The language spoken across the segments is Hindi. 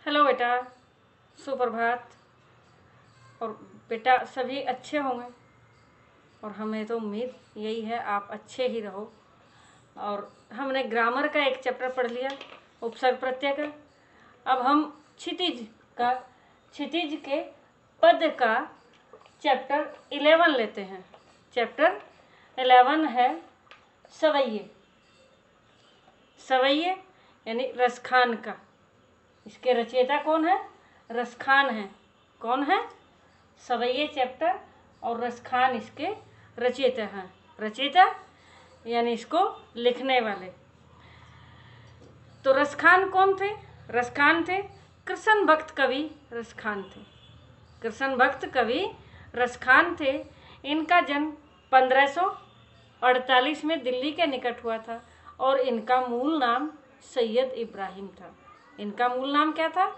हेलो बेटा, सुप्रभात। और बेटा सभी अच्छे होंगे और हमें तो उम्मीद यही है आप अच्छे ही रहो। और हमने ग्रामर का एक चैप्टर पढ़ लिया, उपसर्ग प्रत्यय का। अब हम क्षितिज के पद का चैप्टर 11 लेते हैं। चैप्टर 11 है सवैये। सवैये यानी रसखान का। इसके रचयिता कौन है? रसखान है। कौन है? सवैये चैप्टर और रसखान इसके रचयिता हैं। रचयिता यानी इसको लिखने वाले। तो रसखान कौन थे? रसखान थे कृष्ण भक्त कवि रसखान थे। कृष्ण भक्त कवि रसखान थे। इनका जन्म 1548 में दिल्ली के निकट हुआ था और इनका मूल नाम सैयद इब्राहिम था। इनका मूल नाम क्या था?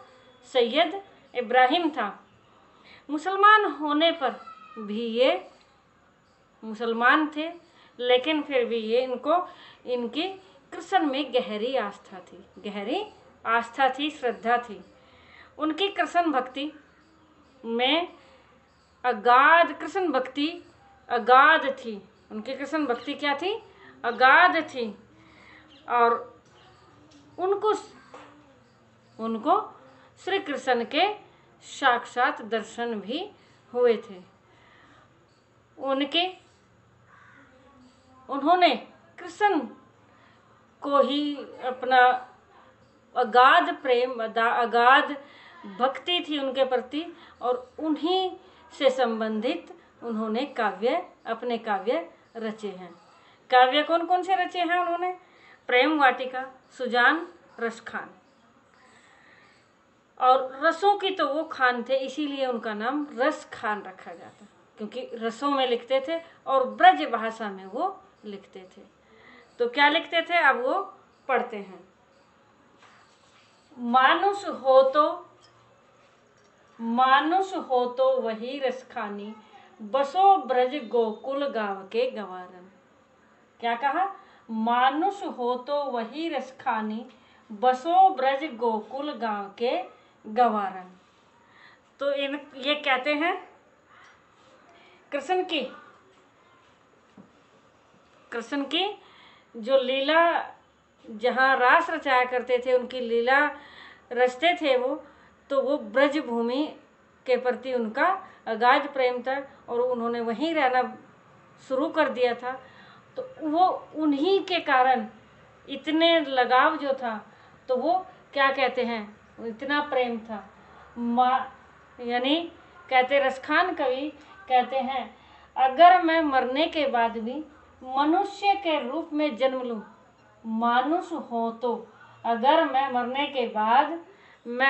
सैयद इब्राहिम था। मुसलमान होने पर भी ये मुसलमान थे, लेकिन फिर भी ये इनकी कृष्ण में गहरी आस्था थी। गहरी आस्था थी, श्रद्धा थी। उनकी कृष्ण भक्ति में कृष्ण भक्ति अगाध थी। उनकी कृष्ण भक्ति क्या थी? अगाध थी। और उनको श्री कृष्ण के साक्षात दर्शन भी हुए थे। उन्होंने कृष्ण को ही अपना अगाध प्रेम, अगाध भक्ति थी उनके प्रति, और उन्हीं से संबंधित उन्होंने अपने काव्य रचे हैं। काव्य कौन कौन से रचे हैं उन्होंने? प्रेम वाटिका, सुजान, रसखान। और रसों की तो वो खान थे, इसीलिए उनका नाम रसखान रखा जाता, क्योंकि रसों में लिखते थे और ब्रज भाषा में वो लिखते थे। तो क्या लिखते थे अब वो पढ़ते हैं। मानुष हो तो वही रसखानी, बसो ब्रज गोकुल गांव के गंवारन। क्या कहा? मानुष हो तो वही रसखानी, बसो ब्रज गोकुल गांव के गंवारन। तो ये कहते हैं कृष्ण की जो लीला, जहाँ रास रचाया करते थे, उनकी लीला रचते थे वो ब्रज भूमि के प्रति उनका अगाध प्रेम था और उन्होंने वहीं रहना शुरू कर दिया था। तो वो उन्हीं के कारण इतने लगाव जो था, तो वो क्या कहते हैं, इतना प्रेम था। यानी कहते रसखान कवि कहते हैं, अगर मैं मरने के बाद भी मनुष्य के रूप में जन्म लूं, मानुष हो तो, अगर मैं मरने के बाद मैं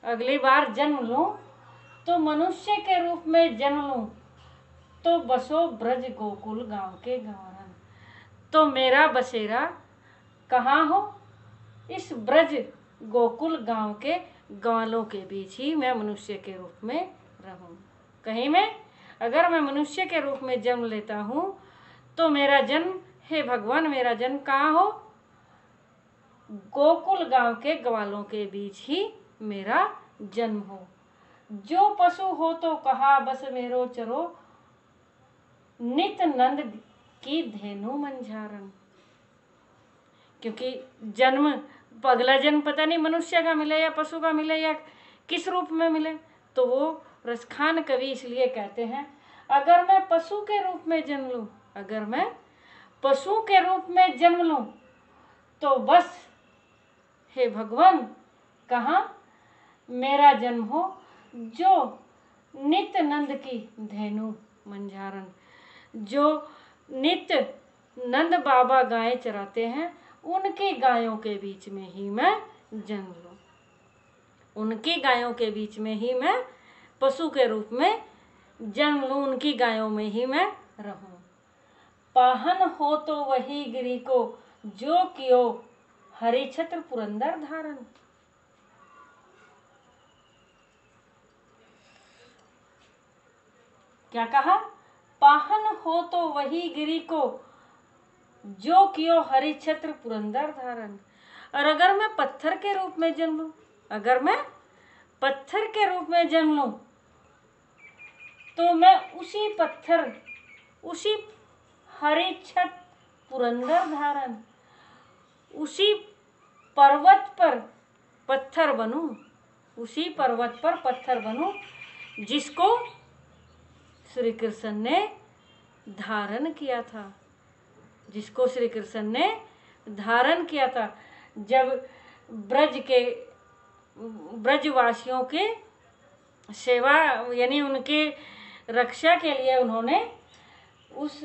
अगली बार जन्म लूं तो मनुष्य के रूप में जन्म लूं, तो बसो ब्रज गोकुल गांव के गंवारन। तो मेरा बसेरा कहाँ हो? इस ब्रज गोकुल गांव के ग्वालों के बीच ही मैं मनुष्य के रूप में रहूं। कहीं में अगर मैं मनुष्य के रूप में जन्म लेता हूं तो मेरा जन्म, हे भगवान, मेरा जन्म कहाँ हो? गोकुल गांव के ग्वालों के बीच ही मेरा जन्म हो। जो पशु हो तो कहा बस मेरो चरो, नित नंद की धेनु मंझारन। क्योंकि अगला जन्म पता नहीं मनुष्य का मिले या पशु का मिले या किस रूप में मिले, तो वो रसखान कवि इसलिए कहते हैं, अगर मैं पशु के रूप में जन्म लूं, अगर मैं पशु के रूप में जन्म लूं, तो बस हे भगवान कहाँ मेरा जन्म हो, जो नित्य नंद की धेनु मंझारन, जो नित्य नंद बाबा गायें चराते हैं, उनकी गायों के बीच में ही मैं जन्म लूं। उनकी गायों के बीच में ही मैं पशु के रूप में जन्म लूं, उनकी गायों में ही मैं रहूं। पाहन हो तो वही गिरी को, जो कियो हरि छत्र पुरंदर धारण। क्या कहा? पाहन हो तो वही गिरी को, जो कियो हरि छत्र पुरंदर धारण। और अगर मैं पत्थर के रूप में जन्म लूं, अगर मैं पत्थर के रूप में जन्म लूं तो मैं उसी पत्थर, उसी हरी छत पुरंदर धारण, उसी पर्वत पर पत्थर बनूं, उसी पर्वत पर पत्थर बनूं जिसको श्री कृष्ण ने धारण किया था, जिसको श्री कृष्ण ने धारण किया था। जब ब्रजवासियों के सेवा यानी उनके रक्षा के लिए उन्होंने उस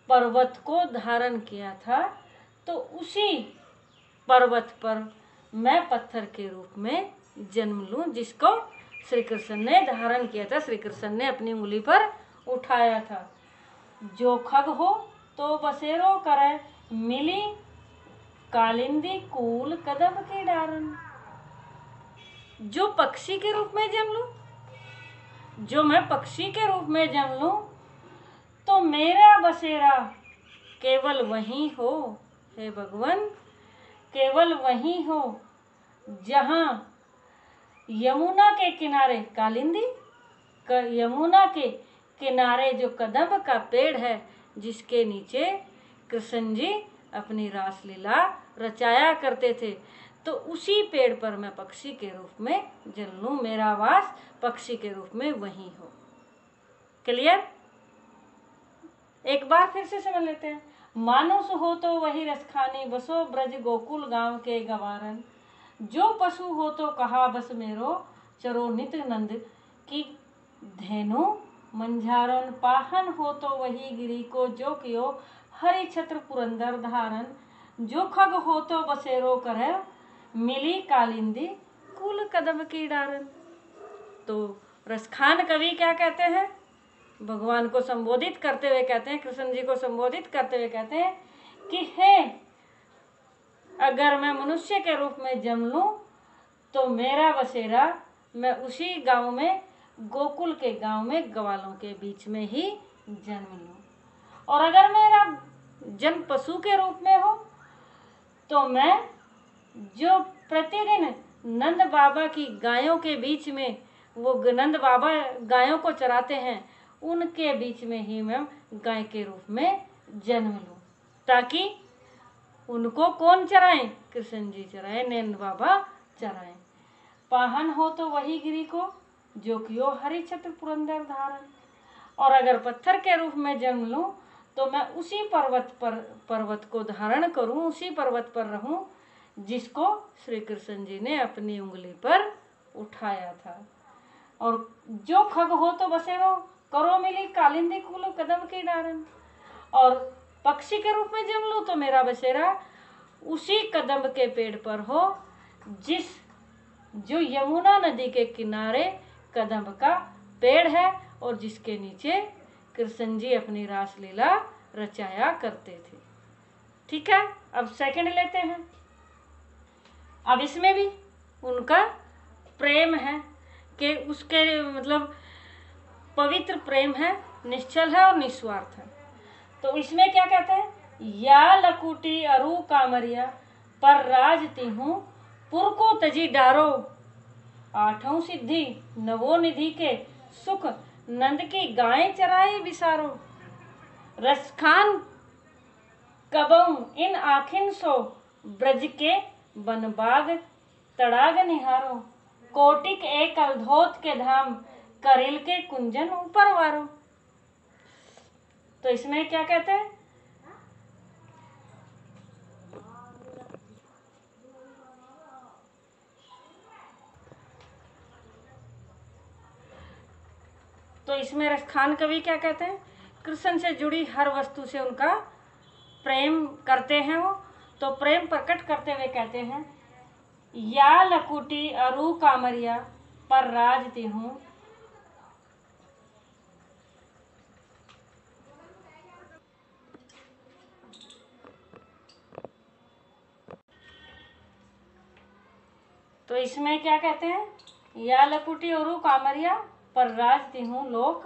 पर्वत को धारण किया था, तो उसी पर्वत पर मैं पत्थर के रूप में जन्म लूं जिसको श्री कृष्ण ने धारण किया था, श्री कृष्ण ने अपनी उंगली पर उठाया था। जो खग हो तो बसेरो करे, मिली कालिंदी कूल कदम के डारन। जो पक्षी के रूप में जन्म लूं, जो मैं पक्षी के रूप में जन्म लूं तो मेरा बसेरा केवल वहीं हो, हे भगवान, केवल वहीं हो जहाँ यमुना के किनारे कालिंदी, यमुना के किनारे जो कदम का पेड़ है जिसके नीचे कृष्ण जी अपनी रासलीला रचाया करते थे, तो उसी पेड़ पर मैं पक्षी के रूप में जन्म लूं, मेरा वास पक्षी के रूप में वहीं हो। क्लियर? एक बार फिर से समझ लेते हैं। मानुष हो तो वही रसखानी, बसो ब्रज गोकुल गांव के गवारन। जो पशु हो तो कहा बस मेरो, चरो नित नंद की धेनु मंझारन। पाहन हो तो वही गिरी को, जो कियो हरि छत्र पुरंदर धारन। जो खग हो तो बसेरो करे, मिली कालिंदी कुल कदम की डारन। तो रसखान कवि क्या कहते हैं? भगवान को संबोधित करते हुए कहते हैं, कृष्ण जी को संबोधित करते हुए कहते हैं कि हे, अगर मैं मनुष्य के रूप में जन्म लूं तो मेरा बसेरा मैं उसी गांव में, गोकुल के गांव में ग्वालों के बीच में ही जन्म लूं। और अगर मेरा जन्म पशु के रूप में हो तो मैं जो प्रतिदिन नंद बाबा की गायों के बीच में, वो नंद बाबा गायों को चराते हैं, उनके बीच में ही मैं गाय के रूप में जन्म लूं, ताकि उनको कौन चराएं? कृष्ण जी चराएं, नंद बाबा चराएं। पाहन हो तो वही गिरी को, जो कियो हरि छत्र पुरंदर धारण। और अगर पत्थर के रूप में जन्म लूं तो मैं उसी पर्वत को धारण करूं, उसी पर्वत पर रहूं जिसको श्री कृष्ण जी ने अपनी उंगली पर उठाया था। और जो खग हो तो बसेरो करो, मिली कालिंदी कुल कदम की डारन। और पक्षी के रूप में जन्म लूं तो मेरा बसेरा उसी कदम के पेड़ पर हो जो यमुना नदी के किनारे कदम का पेड़ है और जिसके नीचे कृष्ण जी अपनी रासलीला रचाया करते थे। ठीक है, अब सेकंड लेते हैं। अब इसमें भी उनका प्रेम है कि उसके मतलब पवित्र प्रेम है, निश्चल है और निस्वार्थ है। तो इसमें क्या कहते हैं? या लकुटी अरु कामरिया, पर राजती हूँ पुर को तजी डारो। आठों सिद्धि नवो निधि के, सुख नंद की गाय चराए विसारो। रसखान कबऊ इन आखिन सो, ब्रज के बनबाग तड़ाग निहारो। कोटिक एक अवधोत के धाम, करेल के कुंजन ऊपर वारो। तो इसमें क्या कहते हैं? तो इसमें रसखान कवि क्या कहते हैं? कृष्ण से जुड़ी हर वस्तु से उनका प्रेम करते हैं वो। तो प्रेम प्रकट करते हुए कहते हैं, या लकुटी अरु कामरिया, पर राजती हूँ। तो इसमें क्या कहते हैं? या लकुटी अरु कामरिया, पर राजती हूँ लोक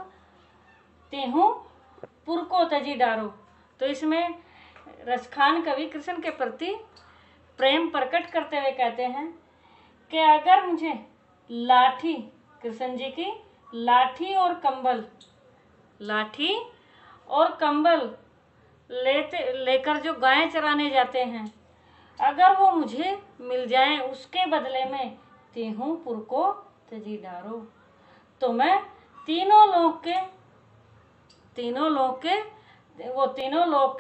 तिहूँ पुर को तजी डारो। तो इसमें रसखान कवि कृष्ण के प्रति प्रेम प्रकट करते हुए कहते हैं कि अगर मुझे लाठी, कृष्ण जी की लाठी और कंबल लेकर जो गायें चराने जाते हैं, अगर वो मुझे मिल जाएं, उसके बदले में तीहूं पुर को तजी डारो, तो मैं तीनों लोक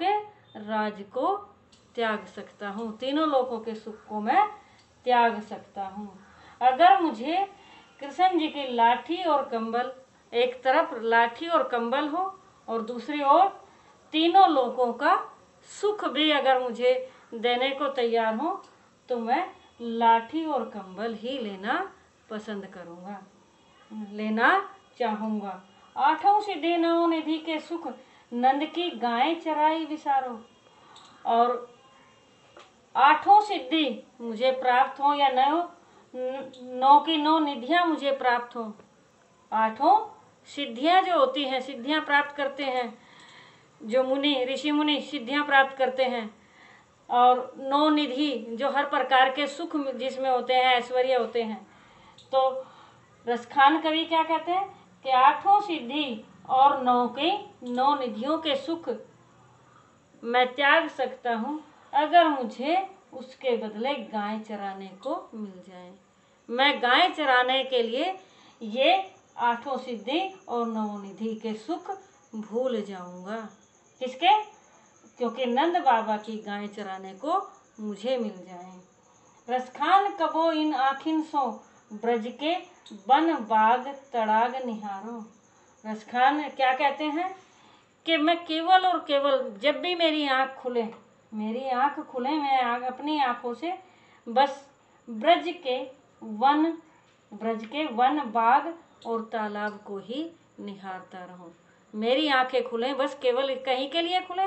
के राज को त्याग सकता हूँ, तीनों लोकों के सुख को मैं त्याग सकता हूँ। अगर मुझे कृष्ण जी की लाठी और कंबल, एक तरफ लाठी और कंबल हो और दूसरी ओर तीनों लोकों का सुख भी अगर मुझे देने को तैयार हो, तो मैं लाठी और कंबल ही लेना पसंद करूँगा, लेना चाहूँगा। आठों सिद्धि नौ निधि के सुख, नंद की गायें चराई विसारो। और आठों सिद्धि मुझे प्राप्त हो या न हो, नौ की नौ निधियाँ मुझे प्राप्त हो। आठों सिद्धियाँ जो होती हैं, सिद्धियाँ प्राप्त करते हैं जो ऋषि मुनि सिद्धियाँ प्राप्त करते हैं, और नौ निधि जो हर प्रकार के सुख जिसमें होते हैं, ऐश्वर्य होते हैं। तो रसखान कवि क्या कहते हैं कि आठों सिद्धि और नौ निधियों के सुख मैं त्याग सकता हूँ, अगर मुझे उसके बदले गाय चराने को मिल जाए। मैं गाय चराने के लिए ये आठों सिद्धि और नौ निधि के सुख भूल जाऊंगा। किसके? क्योंकि नंद बाबा की गाय चराने को मुझे मिल जाए। रसखान कबो इन आखिन सो, ब्रज के वन बाग तड़ाग निहारो। रसखान क्या कहते हैं कि मैं केवल और केवल जब भी मेरी आँख खुले, मैं अपनी आँखों से बस ब्रज के वन बाग और तालाब को ही निहारता रहूं। मेरी आंखें खुले बस केवल कहीं के लिए खुले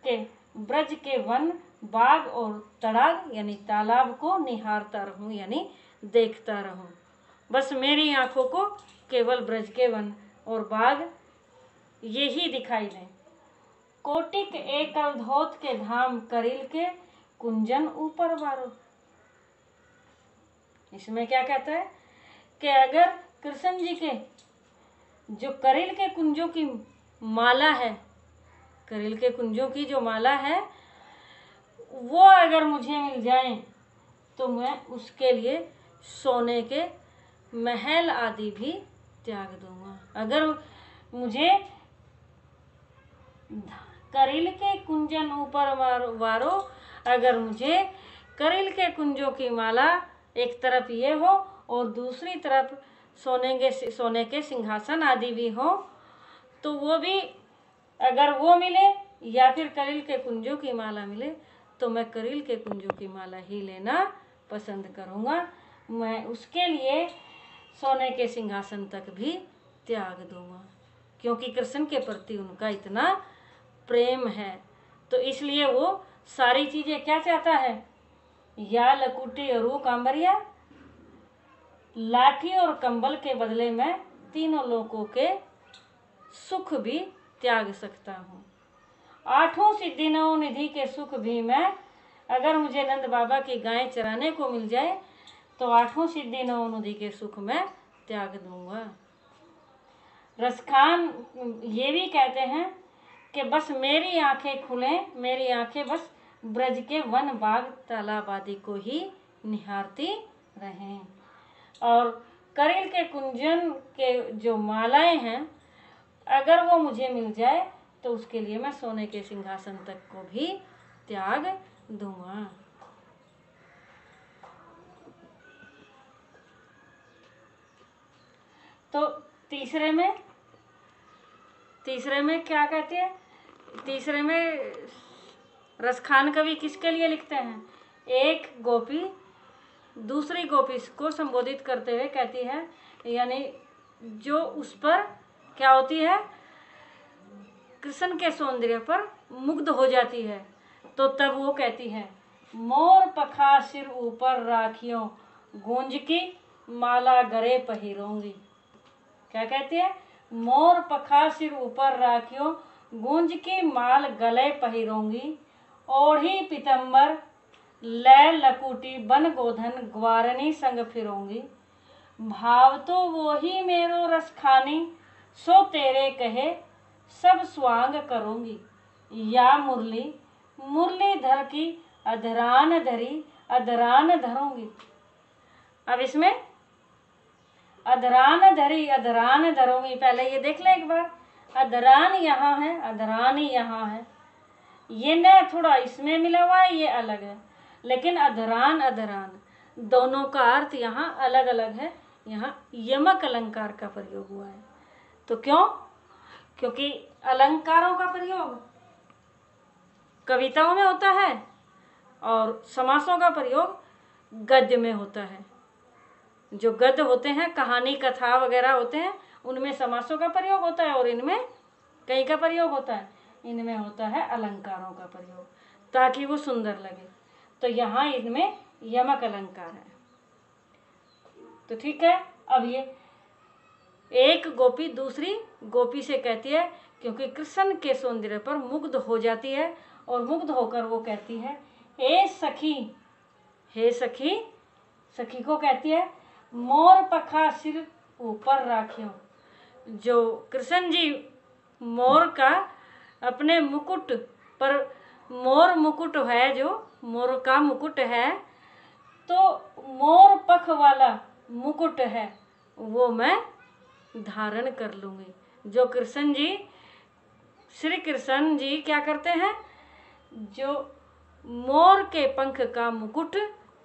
कि ब्रज के वन बाग और तड़ाग यानी तालाब को निहारता रहूं, यानी देखता रहूं। बस मेरी आंखों को केवल ब्रज के वन और बाग यही दिखाई दें। कोटिक एकल धोत के धाम, करिल के कुंजन ऊपर बारो। इसमें क्या कहता है कि अगर कृष्ण जी के जो करिल के कुंजों की माला है, करिल के कुंजों की जो माला है, वो अगर मुझे मिल जाए तो मैं उसके लिए सोने के महल आदि भी त्याग दूंगा। अगर मुझे करिल के कुंजन ऊपर वारो, अगर मुझे करिल के कुंजों की माला एक तरफ ये हो और दूसरी तरफ सोने के सिंहासन आदि भी हो, तो वो भी अगर वो मिले या फिर करिल के कुंजों की माला मिले, तो मैं करिल के कुंजों की माला ही लेना पसंद करूँगा। मैं उसके लिए सोने के सिंहासन तक भी त्याग दूंगा, क्योंकि कृष्ण के प्रति उनका इतना प्रेम है। तो इसलिए वो सारी चीज़ें क्या चाहता है, या लकुटी अरू कांबरिया, लाठी और कंबल के बदले में तीनों लोकों के सुख भी त्याग सकता हूँ। आठों सिद्धि नौ निधि के सुख भी मैं, अगर मुझे नंद बाबा की गायें चराने को मिल जाए तो आठों सिद्धि नौ निधि के सुख मैं त्याग दूंगा। रसखान ये भी कहते हैं कि बस मेरी आंखें खुलें, मेरी आंखें बस ब्रज के वन बाग तालाब आदि को ही निहारती रहें। और करिल के कुंजन के जो मालाएं हैं, अगर वो मुझे मिल जाए तो उसके लिए मैं सोने के सिंहासन तक को भी त्याग दूंगा। तो तीसरे में क्या कहते हैं, तीसरे में रसखान कवि किसके लिए लिखते हैं, एक गोपी दूसरी गोपी को संबोधित करते हुए कहती है, यानी जो उस पर क्या होती है, कृष्ण के सौंदर्य पर मुग्ध हो जाती है। तो तब वो कहती है, मोर पखा सिर ऊपर राखियों, गूंज की माला गले पहिरोंगी। क्या कहती है, मोर पखा सिर ऊपर राखियों, गूंज की माल गले पहिरोंगी, ओढ़ी पीतम्बर लै लकुटी बन गोधन ग्वारनी संग फिरूंगी। भाव तो वो ही मेरो रस खानी, सो तेरे कहे सब स्वांग करूंगी। या मुरली मुरलीधर की अधरान धरी अधरान धरूंगी। अब इसमें अधरान धरी अधरान धरूंगी, पहले ये देख ले एक बार। अधरान यहाँ है, अधरान यहाँ है, ये न थोड़ा इसमें मिला हुआ है, ये अलग है, लेकिन अधरान अधरान दोनों का अर्थ यहाँ अलग अलग है। यहाँ यमक अलंकार का प्रयोग हुआ है। तो क्यों? क्योंकि अलंकारों का प्रयोग कविताओं में होता है और समासों का प्रयोग गद्य में होता है। जो गद्य होते हैं, कहानी कथा वगैरह होते हैं, उनमें समासों का प्रयोग होता है और इनमें कई का प्रयोग होता है, इनमें होता है अलंकारों का प्रयोग, ताकि वो सुंदर लगे। तो यहाँ इनमें यमक अलंकार है। तो ठीक है। अब ये एक गोपी दूसरी गोपी से कहती है, क्योंकि कृष्ण के सौंदर्य पर मुग्ध हो जाती है, और मुग्ध होकर वो कहती है, हे सखी, हे सखी, सखी को कहती है, मोर पखा सिर ऊपर राखियो। जो कृष्ण जी मोर का अपने मुकुट पर, मोर मुकुट है, जो मोर का मुकुट है, तो मोर पख वाला मुकुट है, वो मैं धारण कर लूँगी। जो कृष्ण जी, श्री कृष्ण जी क्या करते हैं, जो मोर के पंख का मुकुट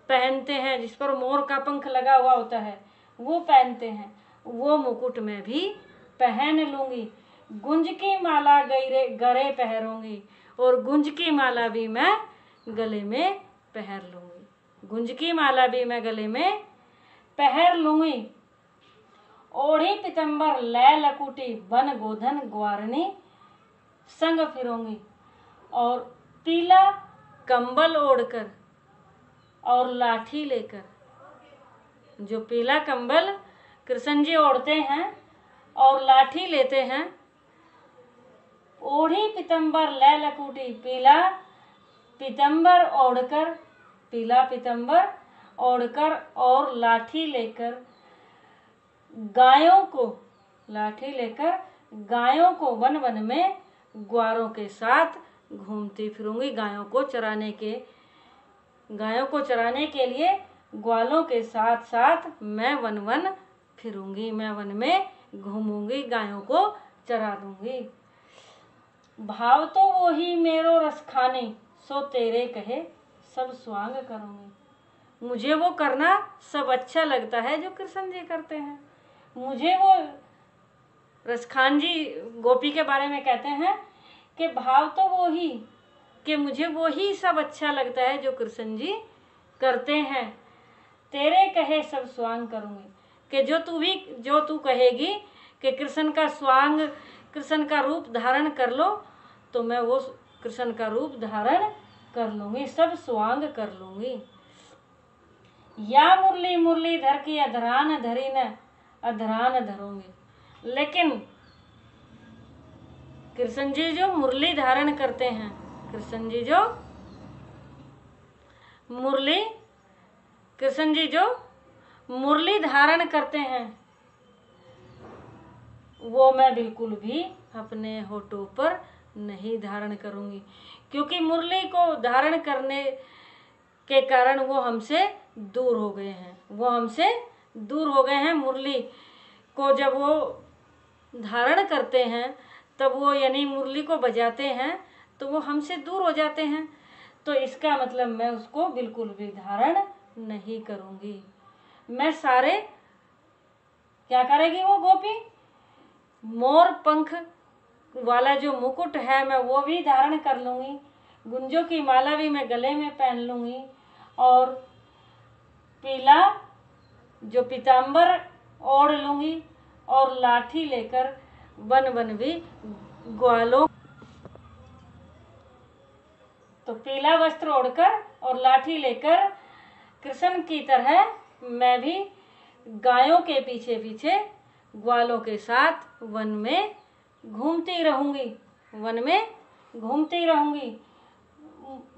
पहनते हैं, जिस पर मोर का पंख लगा हुआ होता है, वो पहनते हैं, वो मुकुट मैं भी पहन लूँगी। गुंज की माला गले पहनूंगी, और गुंज की माला भी मैं गले में पहन लूँगी। गुंज की माला भी मैं गले में पहन लूँगी। ओढ़ी पीतम्बर लै लकुटी बन गोधन ग्वारनी संग फिरूंगी। और पीला कंबल ओढ़कर और लाठी लेकर, जो पीला कंबल कृष्ण जी ओढ़ते हैं और लाठी लेते हैं। ओढ़ी पीतम्बर लै लकुटी, पीला पीतम्बर ओढ़कर, पीला पीतम्बर ओढ़कर और लाठी लेकर गायों को, लाठी लेकर गायों को वन वन में ग्वारों के साथ घूमती फिरूंगी। गायों को चराने के लिए ग्वालों के साथ साथ मैं वन वन फिरूंगी, मैं वन में घूमूंगी, गायों को चरा दूंगी। भाव तो वो ही मेरो रस खाने, सो तेरे कहे सब स्वांग करूंगी। मुझे वो करना सब अच्छा लगता है जो कृष्ण जी करते हैं। मुझे वो, रसखान जी गोपी के बारे में कहते हैं कि भाव तो वो ही, कि मुझे वो ही सब अच्छा लगता है जो कृष्ण जी करते हैं। तेरे कहे सब स्वांग करूंगी, कि जो तू कहेगी कि कृष्ण का स्वांग, कृष्ण का रूप धारण कर लो, तो मैं वो कृष्ण का रूप धारण कर लूँगी, सब स्वांग कर लूँगी। या मुरली मुरलीधर की अधरान धरी न अधरान धरूंगी। लेकिन कृष्ण जी जो मुरली धारण करते हैं, कृष्ण जी जो मुरली धारण करते हैं, वो मैं बिल्कुल भी अपने होठों पर नहीं धारण करूंगी, क्योंकि मुरली को धारण करने के कारण वो हमसे दूर हो गए हैं, वो हमसे दूर हो गए हैं। मुरली को जब वो धारण करते हैं, तब वो यानी मुरली को बजाते हैं, तो वो हमसे दूर हो जाते हैं। तो इसका मतलब मैं उसको बिल्कुल भी धारण नहीं करूंगी। मैं सारे, क्या करेगी वो गोपी, मोर पंख वाला जो मुकुट है मैं वो भी धारण कर लूँगी, गुंजों की माला भी मैं गले में पहन लूँगी, और पीला जो पीताम्बर ओढ़ लूँगी, और लाठी लेकर वन वन भी ग्वालों, तो पीला वस्त्र ओढ़कर और लाठी लेकर कृष्ण की तरह मैं भी गायों के पीछे पीछे ग्वालों के साथ वन में घूमती रहूँगी, वन में घूमती रहूँगी।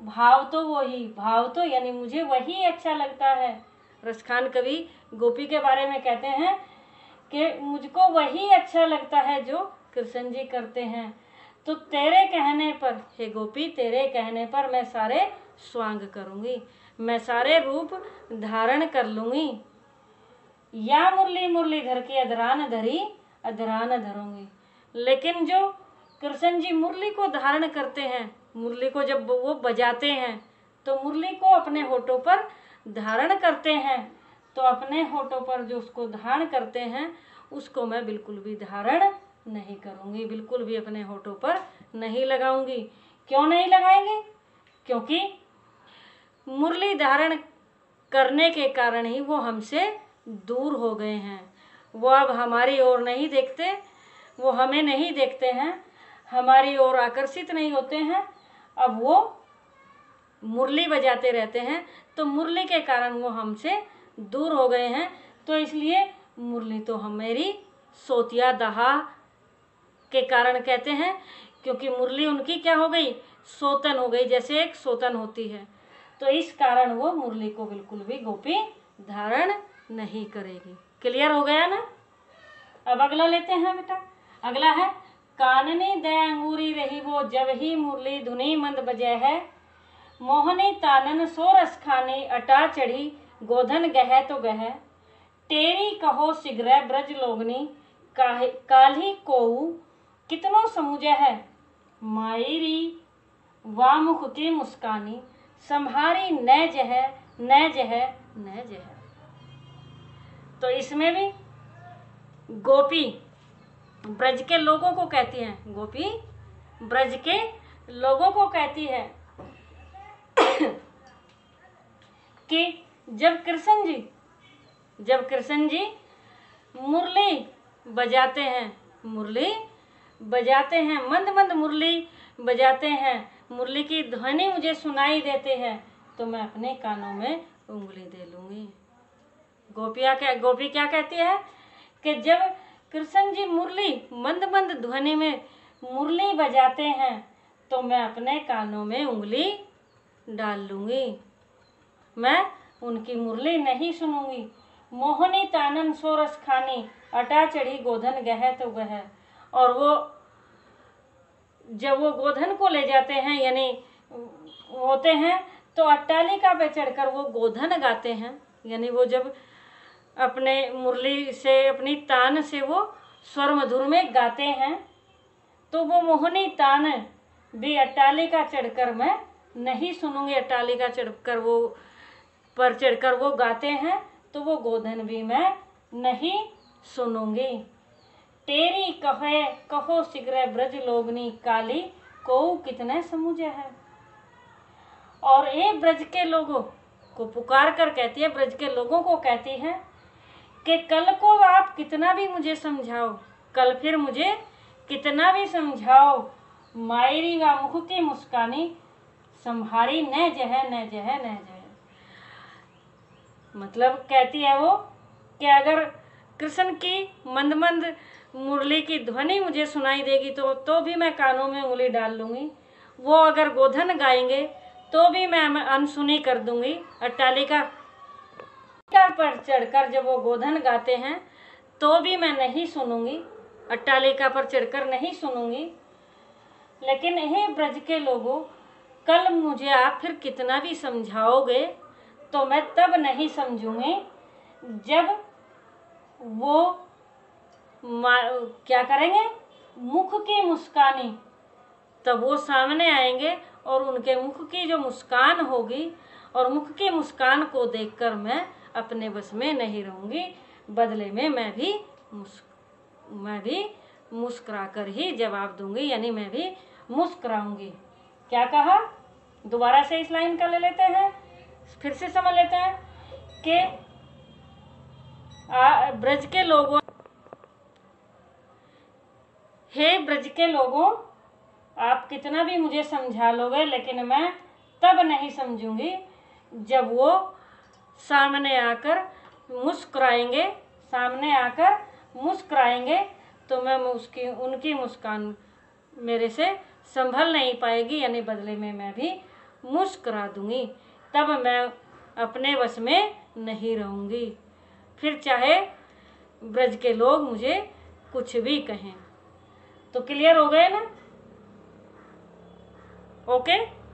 भाव तो वही, भाव तो यानी मुझे वही अच्छा लगता है। रसखान कवि गोपी के बारे में कहते हैं कि मुझको वही अच्छा लगता है जो कृष्ण जी करते हैं। तो तेरे कहने पर हे गोपी, तेरे कहने पर मैं सारे स्वांग करूँगी, मैं सारे रूप धारण कर लूँगी। या मुरली मुरलीधर की अधरान धरी, अधरान धरूँगी। लेकिन जो कृष्ण जी मुरली को धारण करते हैं, मुरली को जब वो बजाते हैं तो मुरली को अपने होठों पर धारण करते हैं, तो अपने होठों पर जो उसको धारण करते हैं उसको मैं बिल्कुल भी धारण नहीं करूँगी, बिल्कुल भी अपने होठों पर नहीं लगाऊंगी। क्यों नहीं लगाएंगे? क्योंकि मुरली धारण करने के कारण ही वो हमसे दूर हो गए हैं। वो अब हमारी ओर नहीं देखते, वो हमें नहीं देखते हैं, हमारी ओर आकर्षित नहीं होते हैं। अब वो मुरली बजाते रहते हैं, तो मुरली के कारण वो हमसे दूर हो गए हैं। तो इसलिए मुरली तो हमारी सोतिया दहा के कारण कहते हैं, क्योंकि मुरली उनकी क्या हो गई, सोतन हो गई, जैसे एक सोतन होती है। तो इस कारण वो मुरली को बिल्कुल भी गोपी धारण नहीं करेगी। क्लियर हो गया ना? अब अगला लेते हैं बेटा। अगला है काननी दे अंगूरी रही वो जब ही मुरली धुनी मंद बजे है, मोहनी तानन सो रस खानी अटा चढ़ी गोधन गह तो गह, तेरी कहो शीघ्र ब्रज लोगनी काल्ही कोऊ कितनो समुझे है, मायरी वामुख की मुस्कानी संहारी न जह न जह न जह। तो इसमें भी गोपी ब्रज के लोगों को कहती हैं, गोपी ब्रज के लोगों को कहती है कि जब कृष्ण जी मुरली बजाते हैं, मुरली बजाते हैं, मंद मंद मुरली बजाते हैं, मुरली की ध्वनि मुझे सुनाई देते हैं, तो मैं अपने कानों में उंगली दे लूँगी। गोपी क्या कहती है कि जब कृष्ण जी मुरली मंद मंद ध्वनि में मुरली बजाते हैं तो मैं अपने कानों में उंगली डाल लूँगी, मैं उनकी मुरली नहीं सुनूंगी। मोहनी तानन सो रस खानी अटा चढ़ी गोधन गह तो गह। और वो जब वो गोधन को ले जाते हैं यानी होते हैं, तो अट्टालिका पे चढ़कर वो गोधन गाते हैं, यानी वो जब अपने मुरली से अपनी तान से वो स्वर मधुर में गाते हैं, तो वो मोहनी तान भी अट्टालिका चढ़कर मैं नहीं सुनूंगी। अट्टालिका चढ़कर वो पर चढ़कर वो गाते हैं, तो वो गोधन भी मैं नहीं सुनूंगी। तेरी कहो शीघ्र ब्रज लोगनी काली को कितने समुझे है। और ये ब्रज के लोगों को पुकार कर कहती है, ब्रज के लोगों को कहती है कि कल को आप कितना भी मुझे समझाओ, कल फिर मुझे कितना भी समझाओ, मायरी व मुख की मुस्कानी संहारी न जह न जह न जह। मतलब कहती है वो कि अगर कृष्ण की मंद मंद मुरली की ध्वनि मुझे सुनाई देगी तो भी मैं कानों में उंगली डाल लूँगी। वो अगर गोधन गाएंगे तो भी मैं अनसुनी कर दूंगी। अट्टालिका पर चढ़कर जब वो गोधन गाते हैं तो भी मैं नहीं सुनूंगी, अट्टालिका पर चढ़कर नहीं सुनूंगी। लेकिन हे ब्रज के लोगों, कल मुझे आप फिर कितना भी समझाओगे तो मैं तब नहीं समझूंगी जब वो क्या करेंगे, मुख की मुस्कानी, तब वो सामने आएंगे और उनके मुख की जो मुस्कान होगी, और मुख की मुस्कान को देखकर मैं अपने बस में नहीं रहूँगी, बदले में मैं भी मुस्कुरा कर ही जवाब दूंगी, यानी मैं भी मुस्कुराऊंगी। क्या कहा, दोबारा से इस लाइन का ले लेते हैं, फिर से समझ लेते हैं कि ब्रज के लोगों, हे ब्रज के लोगों, आप कितना भी मुझे समझा लोगे लेकिन मैं तब नहीं समझूंगी जब वो सामने आकर मुस्कुराएंगे, तो मैं उनकी मुस्कान मेरे से संभल नहीं पाएगी, यानी बदले में मैं भी मुस्कुरा दूंगी, तब मैं अपने वश में नहीं रहूंगी, फिर चाहे ब्रज के लोग मुझे कुछ भी कहें। तो क्लियर हो गए ना? ओके।